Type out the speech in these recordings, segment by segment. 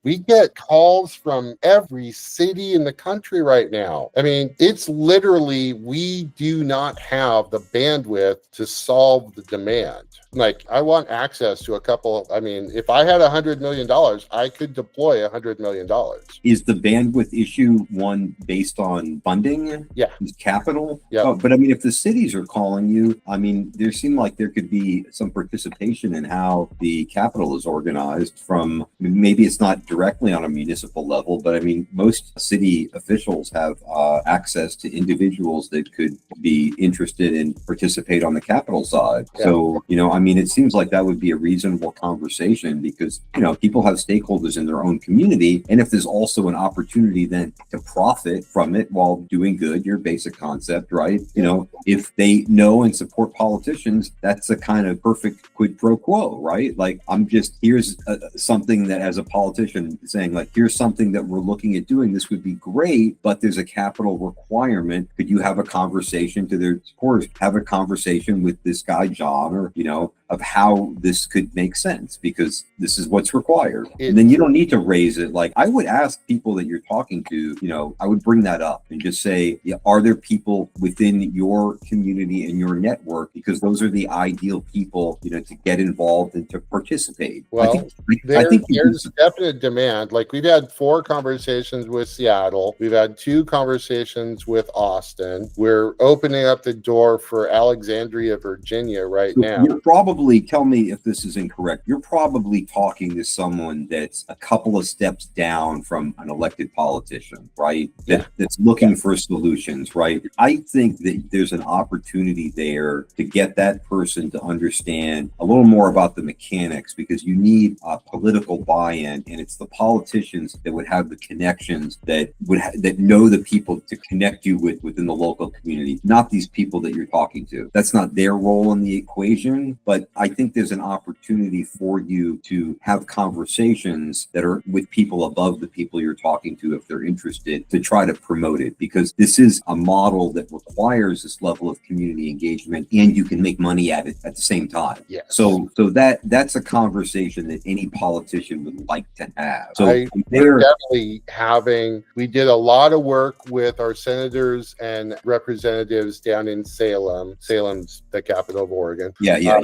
We get calls from every city in the country right now. I mean, it's literally, we do not have the bandwidth to solve the demand. Like, I want access to a couple. I mean, if I had $100 million, I could deploy $100 million. Is the bandwidth issue one based on funding? Yeah. Capital? Yeah. Oh, but I mean, if the cities are calling you, I mean, there seemed like there could be some participation in how the capital is organized from, maybe it's not directly on a municipal level, but I mean, most city officials have access to individuals that could be interested in participate on the capital side. Yeah. So, I mean, it seems like that would be a reasonable conversation because, people have stakeholders in their own community. And if there's also an opportunity then to profit from it while doing good, your basic concept, right? If they know and support politicians, that's a kind of perfect quid pro quo, right? Like, here's something that as a politician saying, like, here's something that we're looking at doing. This would be great, but there's a capital requirement. Could you have a conversation to their supporters, have a conversation with this guy, John, or, of how this could make sense because this is what's required. And then you don't need to raise it. Like, I would ask people that you're talking to, I would bring that up and just say, are there people within your community and your network? Because those are the ideal people, to get involved and to participate. Well, I think there's definite demand. Like, we've had 4 conversations with Seattle. We've had 2 conversations with Austin. We're opening up the door for Alexandria, Virginia right now. You're probably, tell me if this is incorrect, you're probably talking to someone that's a couple of steps down from an elected politician, right? That's looking for solutions, right? I think that there's an opportunity there to get that person to understand a little more about the mechanics because you need a political buy-in, and it's the politicians that would have the connections that that know the people to connect you within the local community, not these people that you're talking to. That's not their role in the equation, but I think there's an opportunity for you to have conversations that are with people above the people you're talking to if they're interested to try to promote it, because this is a model that requires this level of community engagement and you can make money at it at the same time. Yes. So that's a conversation that any politician would like to have. So we're definitely we did a lot of work with our senators and representatives down in Salem. Salem's the capital of Oregon. Yeah.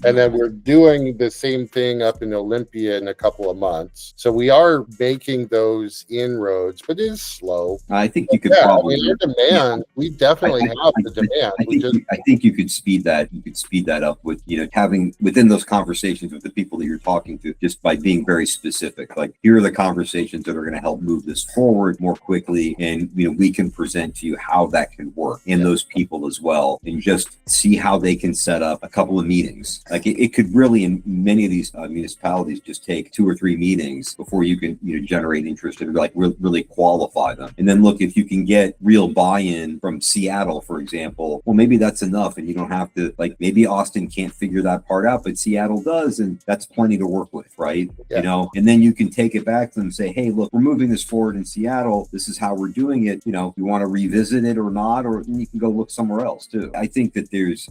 And then we're doing the same thing up in Olympia in a couple of months. So we are making those inroads, but it is slow. I think you could probably our demand. We definitely have the demand. I think you could speed that. You could speed that up with having within those conversations with the people that you're talking to, just by being very specific. Like, here are the conversations that are going to help move this forward more quickly, and we can present to you how that can work in those people as well, and just see how they can set up a couple of meetings. Like, it could really, in many of these municipalities, just take 2 or 3 meetings before you can generate interest and really qualify them. And then look, if you can get real buy-in from Seattle, for example, well, maybe that's enough, and you don't have to, like, maybe Austin can't figure that part out, but Seattle does, and that's plenty to work with, right? Yeah. And then you can take it back to them and say, hey, look, we're moving this forward in Seattle. This is how we're doing it. You want to revisit it or not, or you can go look somewhere else too. I think that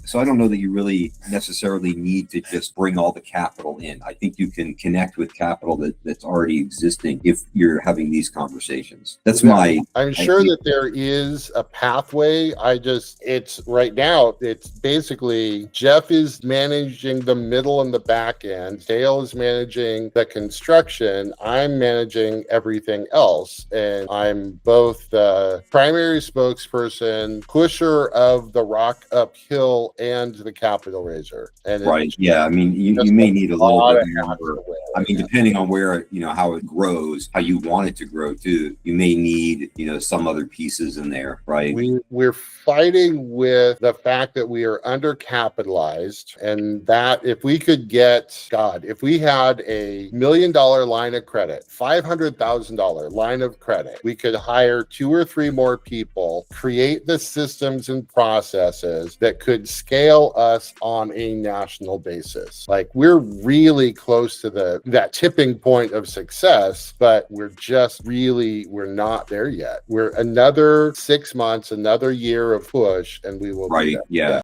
so I don't know that you really necessarily need to just bring all the capital in. I think you can connect with capital that's already existing if you're having these conversations. That's I'm sure that there is a pathway. It's right now, it's basically Jeff is managing the middle and the back end. Dale is managing the construction. I'm managing everything else. And I'm both the primary spokesperson, pusher of the rock uphill, and the capital raiser. And right. Yeah. I mean, you may need a little bit more. I mean, depending on where, how it grows, how you want it to grow too, you may need, some other pieces in there, right? We're fighting with the fact that we are undercapitalized, and that if we could if we had a $1 million line of credit, $500,000 line of credit, we could hire 2 or 3 more people, create the systems and processes that could scale us on a national basis. Like, we're really close to that tipping point of success, but we're not there yet. We're another 6 months, another year of push, and we will. Right. Yeah.